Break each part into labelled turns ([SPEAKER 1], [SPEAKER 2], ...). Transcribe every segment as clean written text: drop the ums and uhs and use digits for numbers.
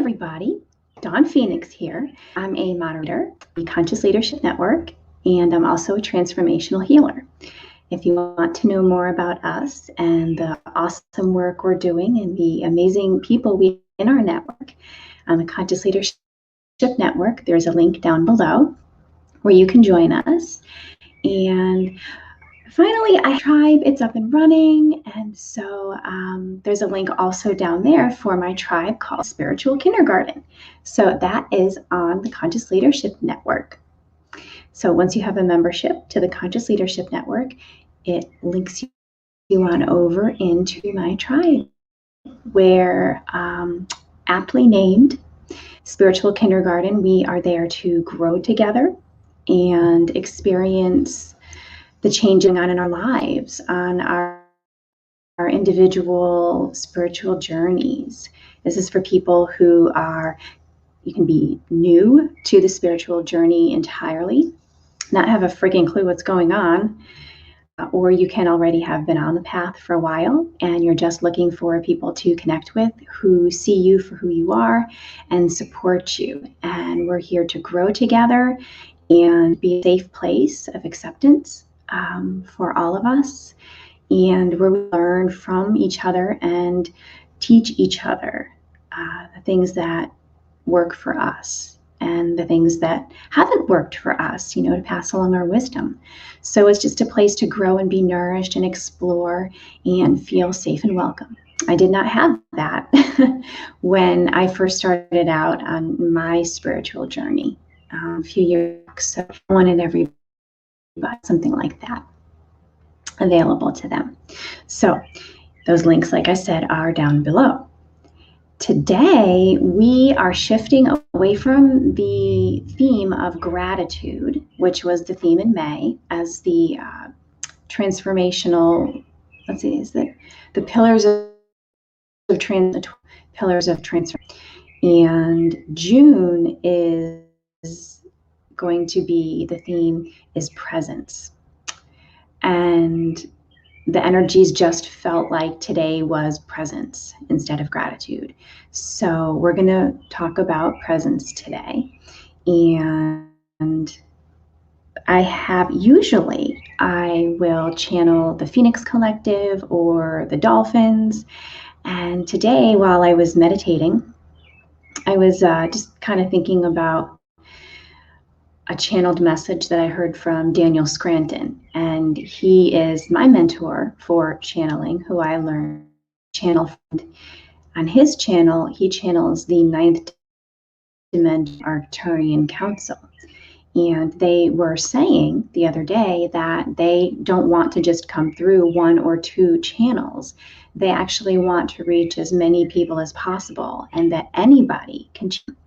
[SPEAKER 1] everybody. Dawn Phoenix here. I'm a moderator, the Conscious Leadership Network, and I'm also a transformational healer. If you want to know more about us and the awesome work we're doing and the amazing people we in our network, on the Conscious Leadership Network, there's a link down below where you can join us. And finally, our tribe, it's up and running. And so there's a link also down there for my tribe called Spiritual Kindergarten. So that is on the Conscious Leadership Network. So once you have a membership to the Conscious Leadership Network, it links you on over into my tribe, where aptly named Spiritual Kindergarten, we are there to grow together and experience the changing on in our lives, on our individual spiritual journeys. This is for people who are, you can be new to the spiritual journey entirely, not have a freaking clue what's going on, or you can already have been on the path for a while and you're just looking for people to connect with who see you for who you are and support you. And we're here to grow together and be a safe place of acceptance for all of us, and where we learn from each other and teach each other the things that work for us and the things that haven't worked for us, to pass along our wisdom. So it's just a place to grow and be nourished and explore and feel safe and welcome. I did not have that when I first started out on my spiritual journey a few years ago. So I wanted everybody something like that available to them. So those links, like I said, are down below. Today, we are shifting away from the theme of gratitude, which was the theme in May, as the transformational, is that the pillars of transformation. And June is going to be, the theme is presence. And the energies just felt like today was presence instead of gratitude. So we're going to talk about presence today. And I will channel the Phoenix Collective or the Dolphins. And today, while I was meditating, I was just kind of thinking about a channeled message that I heard from Daniel Scranton, and he is my mentor for channeling, who I learned channel from. On his channel, he channels the 9th dimension Arcturian Council, and they were saying the other day that they don't want to just come through 1 or 2 channels. They actually want to reach as many people as possible, and that anybody can channel.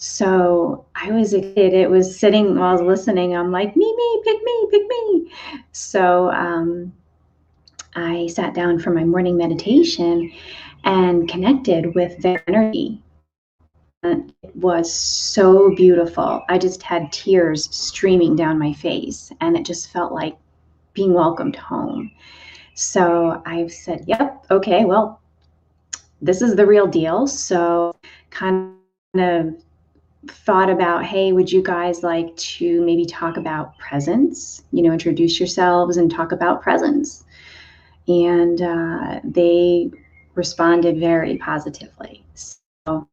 [SPEAKER 1] So I was excited. It was sitting while I was listening. I'm like, me, pick me. So I sat down for my morning meditation and connected with their energy. And it was so beautiful. I just had tears streaming down my face, and it just felt like being welcomed home. So I've said, yep, okay, well, this is the real deal. So kind of thought about, hey, would you guys like to maybe talk about presence, introduce yourselves and talk about presence? And they responded very positively. So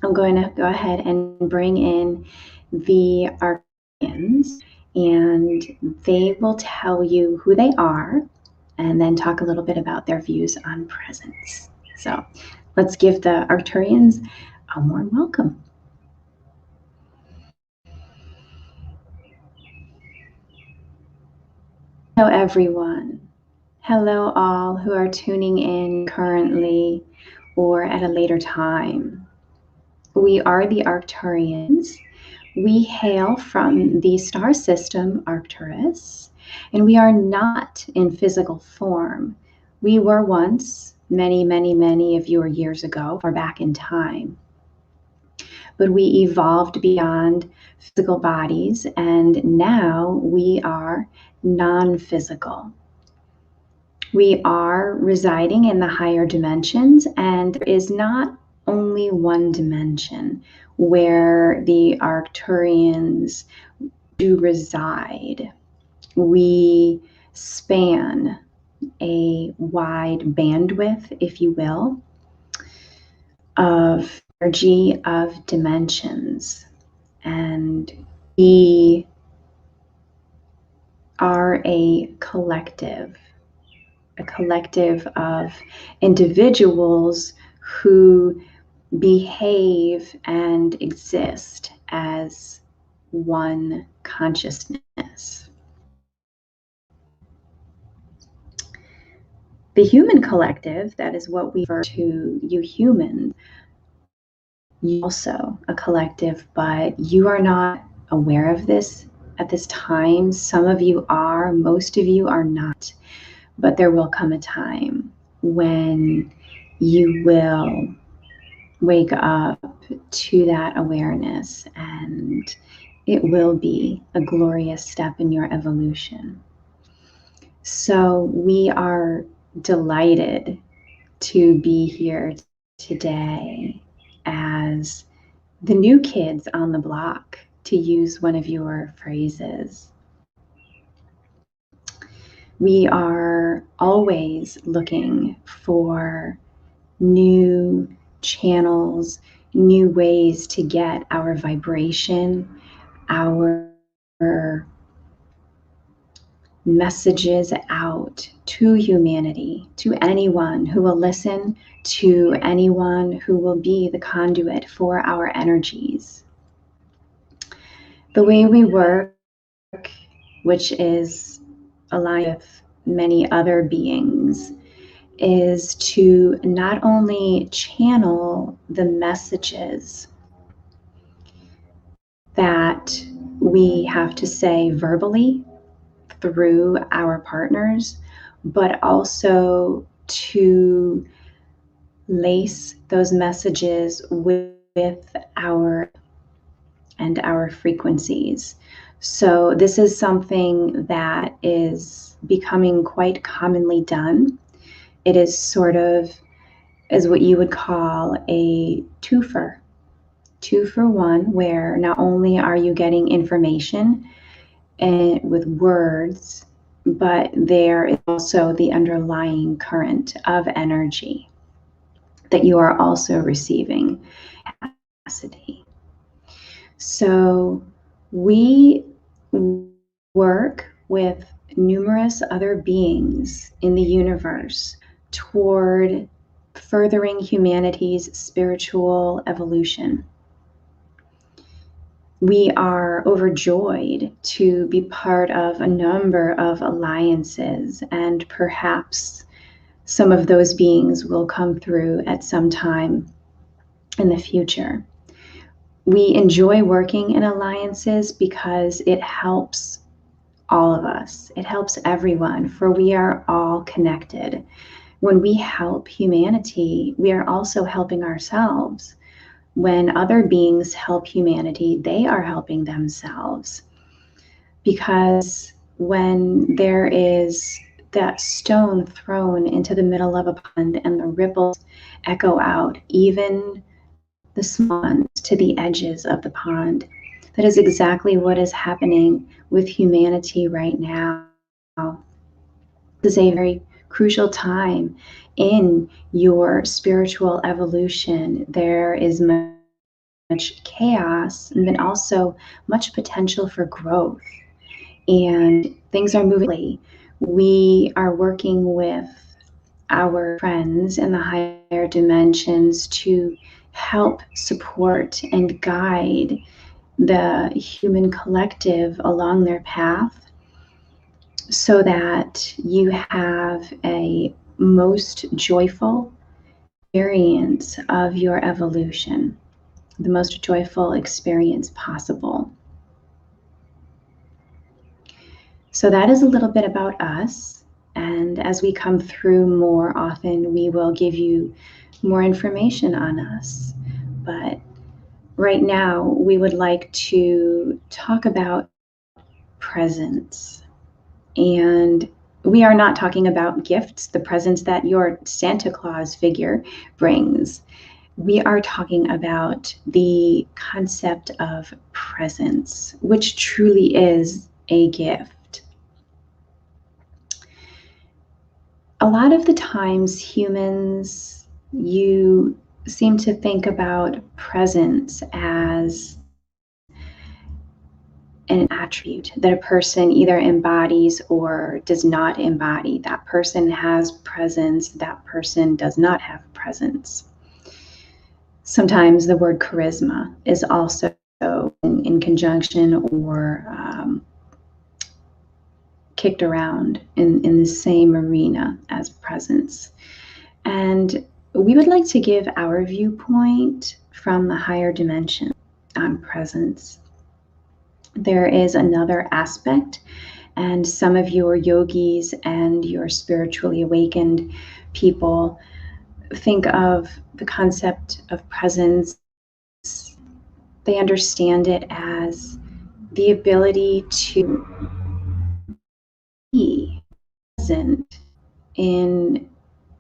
[SPEAKER 1] I'm going to go ahead and bring in the Arcturians, and they will tell you who they are and then talk a little bit about their views on presence. So let's give the Arcturians a warm welcome. Hello, everyone. Hello, all who are tuning in currently or at a later time. We are the Arcturians. We hail from the star system Arcturus, and we are not in physical form. We were once, many of your years ago, far back in time. But we evolved beyond physical bodies, and now we are non-physical. We are residing in the higher dimensions, and there is not only one dimension where the Arcturians do reside. We span a wide bandwidth, if you will, of energy, of dimensions. And we are a collective of individuals who behave and exist as one consciousness. The human collective, that is what we refer to you humans, you also a collective, but you are not aware of this at this time. Some of you are, most of you are not, but there will come a time when you will wake up to that awareness, and it will be a glorious step in your evolution. So we are delighted to be here today as the new kids on the block, to use one of your phrases. We are always looking for new channels, new ways to get our vibration, our messages out to humanity, to anyone who will listen, to anyone who will be the conduit for our energies. The way we work, which is aligned with many other beings, is to not only channel the messages that we have to say verbally through our partners, but also to lace those messages with our frequencies. So this is something that is becoming quite commonly done. It is sort of is what you would call a twofer, 2-for-1, where not only are you getting information and with words, but there is also the underlying current of energy that you are also receiving capacity. So we work with numerous other beings in the universe toward furthering humanity's spiritual evolution. We are overjoyed to be part of a number of alliances, and perhaps some of those beings will come through at some time in the future. We enjoy working in alliances because it helps all of us. It helps everyone, for we are all connected. When we help humanity, we are also helping ourselves. When other beings help humanity, they are helping themselves. Because when there is that stone thrown into the middle of a pond and the ripples echo out, even the small ones, to the edges of the pond, that is exactly what is happening with humanity right now. This is a very crucial time in your spiritual evolution. There is much chaos, and then also much potential for growth. And things are moving. We are working with our friends in the higher dimensions to help support and guide the human collective along their path, so that you have a most joyful experience of your evolution, the most joyful experience possible. So that is a little bit about us. And as we come through more often, we will give you more information on us. But right now, we would like to talk about presents. And we are not talking about gifts, the presents that your Santa Claus figure brings. we are talking about the concept of presence, which truly is a gift. A lot of the times, humans, you seem to think about presence as an attribute that a person either embodies or does not embody. That person has presence, that person does not have presence. Sometimes the word charisma is also in conjunction or kicked around in the same arena as presence. And we would like to give our viewpoint from the higher dimension on presence. There is another aspect, and some of your yogis and your spiritually awakened people think of the concept of presence. They understand it as the ability to be present in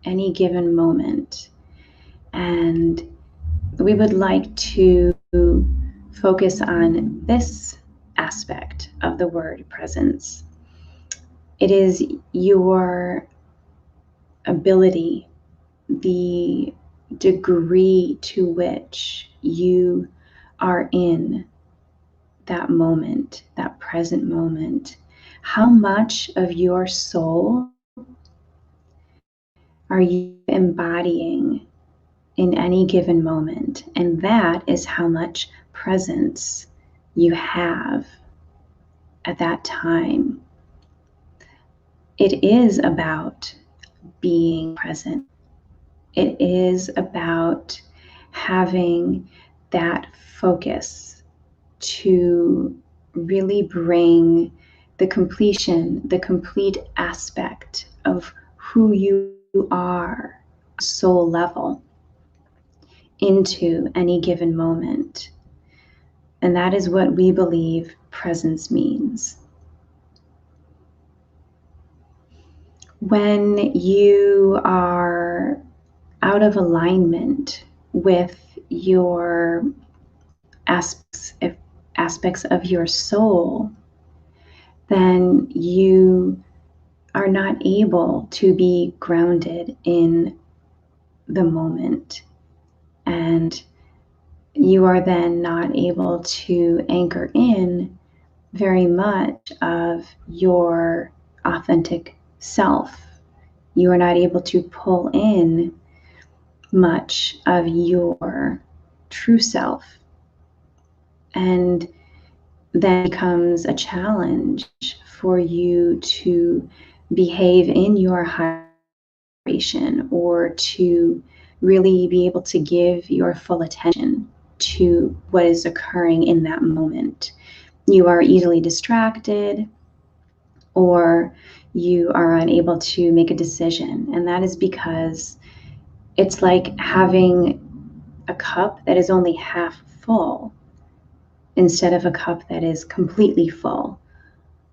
[SPEAKER 1] any given moment. And we would like to focus on this aspect of the word presence. It is your ability, the degree to which you are in that moment, that present moment. How much of your soul are you embodying in any given moment? And that is how much presence you have at that time. It is about being present. It is about having that focus to really bring the completion, the complete aspect of who you are, soul level, into any given moment. And that is what we believe presence means. When you are out of alignment with your aspects of your soul, then you are not able to be grounded in the moment. And you are then not able to anchor in very much of your authentic self. You are not able to pull in much of your true self. And then becomes a challenge for you to behave in your higher vibration or to really be able to give your full attention to what is occurring in that moment. You are easily distracted, or you are unable to make a decision. And that is because it's like having a cup that is only half full instead of a cup that is completely full.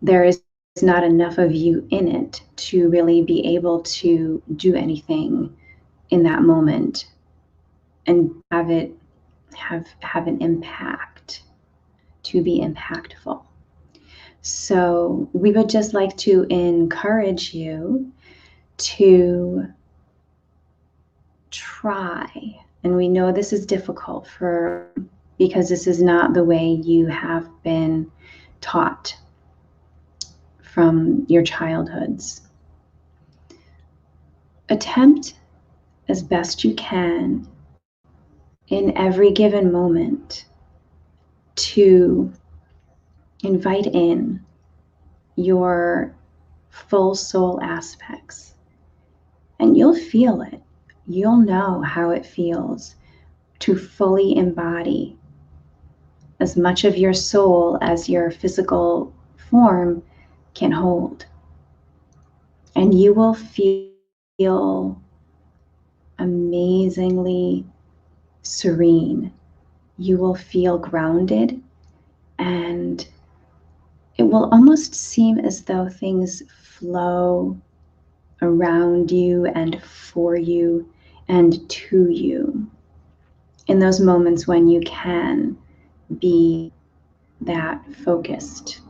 [SPEAKER 1] There is not enough of you in it to really be able to do anything in that moment and have it have an impact, to be impactful. So we would just like to encourage you to try. And we know this is difficult because this is not the way you have been taught from your childhoods. Attempt as best you can in every given moment to invite in your full soul aspects, and you'll feel it. You'll know how it feels to fully embody as much of your soul as your physical form can hold. And you will feel amazingly serene. You will feel grounded, and it will almost seem as though things flow around you and for you and to you. in those moments when you can be that focused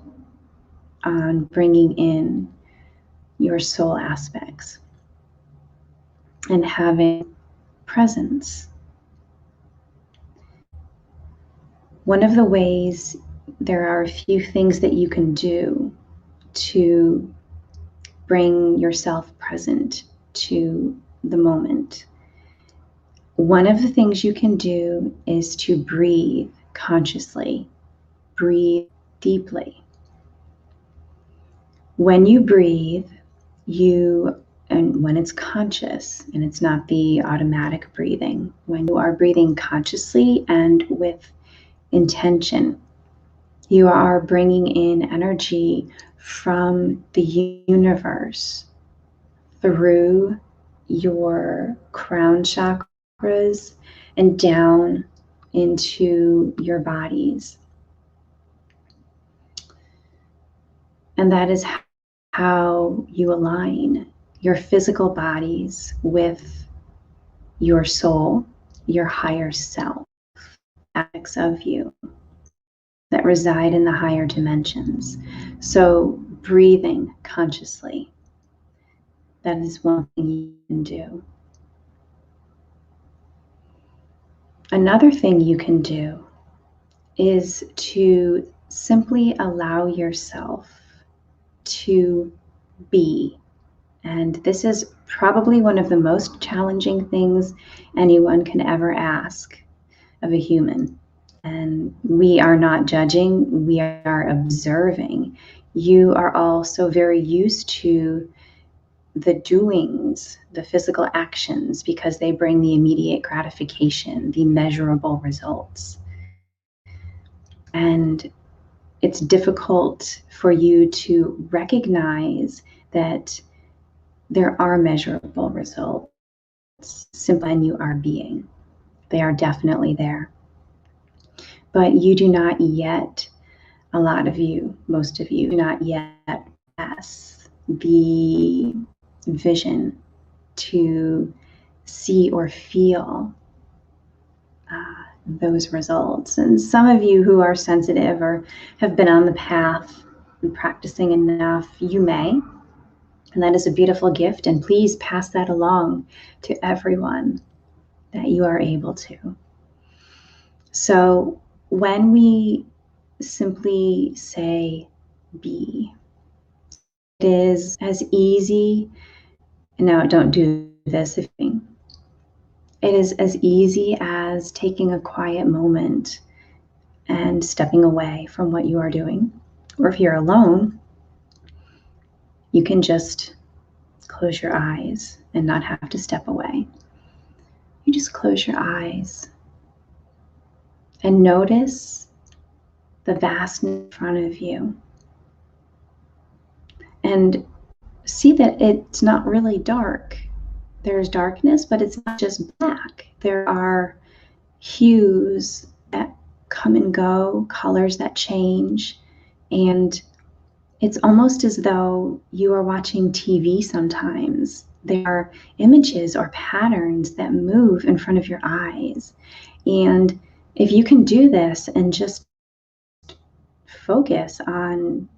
[SPEAKER 1] on bringing in your soul aspects and having presence. One of the ways, there are a few things that you can do to bring yourself present to the moment. One of the things you can do is to breathe consciously, breathe deeply. When you breathe, and when it's conscious and it's not the automatic breathing, when you are breathing consciously and with intention, you are bringing in energy from the universe through your crown chakras and down into your bodies. And that is how you align your physical bodies with your soul, your higher self, aspects of you that reside in the higher dimensions. So breathing consciously, that is one thing you can do. Another thing you can do is to simply allow yourself to be. And this is probably one of the most challenging things anyone can ever ask of a human. And we are not judging, we are observing. You are all so very used to the doings, the physical actions, because they bring the immediate gratification, the measurable results. And it's difficult for you to recognize that there are measurable results simply when you are being. They are definitely there. But you do not yet, a lot of you, most of you, do not yet possess the vision to see or feel those results. And some of you who are sensitive or have been on the path and practicing enough, you may. And that is a beautiful gift. And please pass that along to everyone that you are able to. So when we simply say be, it is as easy, now don't do this if it is as easy as taking a quiet moment and stepping away from what you are doing. Or if you're alone, you can just close your eyes and not have to step away. You just close your eyes and notice the vastness in front of you. And see that it's not really dark. There's darkness, but it's not just black. There are hues that come and go, colors that change, and it's almost as though you are watching TV sometimes. There are images or patterns that move in front of your eyes. And if you can do this and just focus on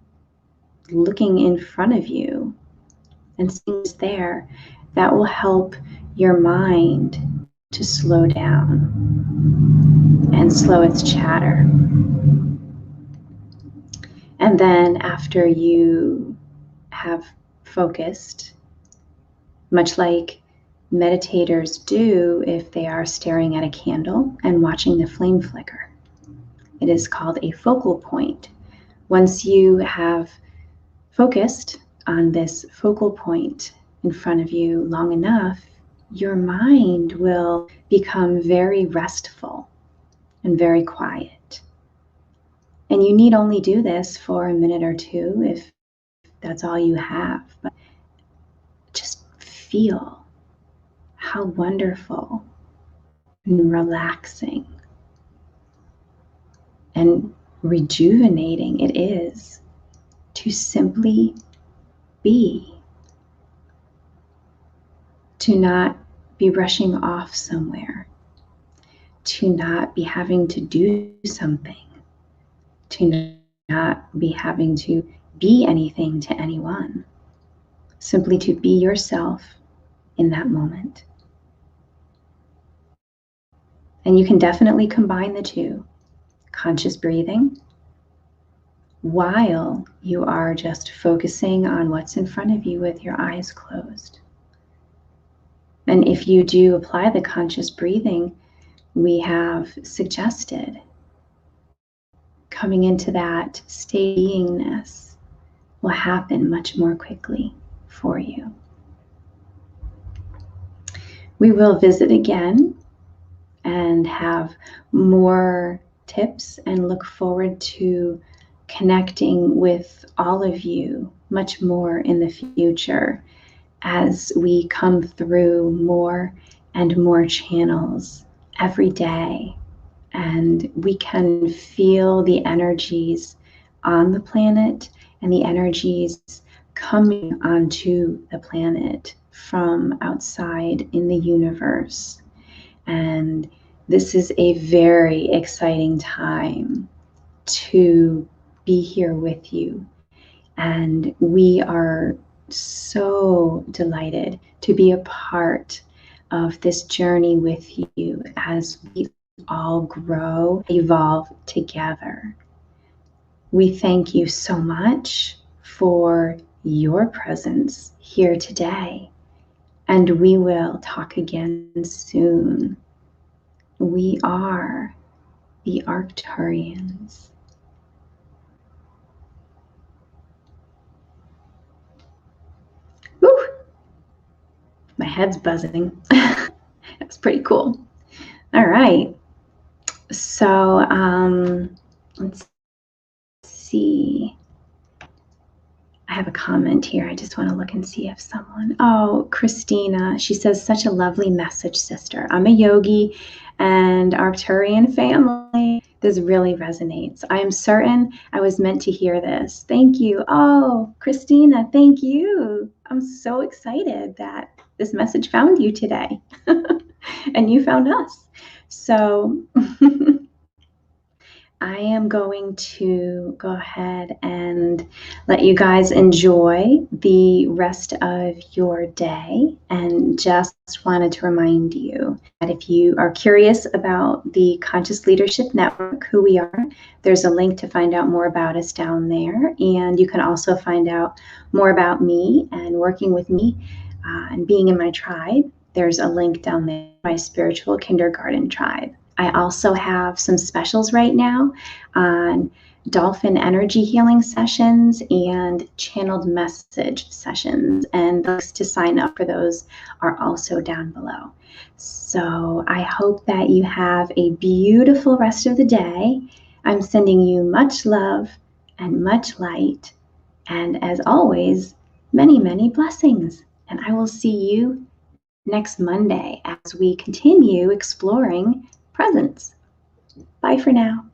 [SPEAKER 1] looking in front of you and seeing what's there, that will help your mind to slow down and slow its chatter. And then after you have focused, much like meditators do if they are staring at a candle and watching the flame flicker, it is called a focal point. Once you have focused on this focal point in front of you long enough, your mind will become very restful and very quiet. And you need only do this for a minute or two if that's all you have. But just feel how wonderful and relaxing and rejuvenating it is to simply be, to not be rushing off somewhere, to not be having to do something, to not be having to be anything to anyone, simply to be yourself in that moment. And you can definitely combine the two, conscious breathing, while you are just focusing on what's in front of you with your eyes closed. And if you do apply the conscious breathing, we have suggested coming into that state of beingness will happen much more quickly for you. We will visit again and have more tips and look forward to connecting with all of you much more in the future as we come through more and more channels every day, and we can feel the energies on the planet and the energies coming onto the planet from outside in the universe. And this is a very exciting time to be here with you. And we are so delighted to be a part of this journey with you as we all grow, evolve together. We thank you so much for your presence here today, and we will talk again soon. We are the Arcturians. Woo! My head's buzzing. That's pretty cool. All right. So let's see. I have a comment here. I just want to look and see if someone, oh, Christina, she says, such a lovely message, sister. I'm a yogi and Arcturian family. This really resonates. I am certain I was meant to hear this. Thank you. Oh, Christina, thank you. I'm so excited that this message found you today and you found us. So I am going to go ahead and let you guys enjoy the rest of your day, and just wanted to remind you that if you are curious about the Conscious Leadership Network, who we are, there's a link to find out more about us down there, and you can also find out more about me and working with me and being in my tribe. There's a link down there, my spiritual kindergarten tribe. I also have some specials right now on dolphin energy healing sessions and channeled message sessions, and the links to sign up for those are also down below. So I hope that you have a beautiful rest of the day. I'm sending you much love and much light, and as always, many, many blessings. And I will see you next Monday as we continue exploring presence. Bye for now.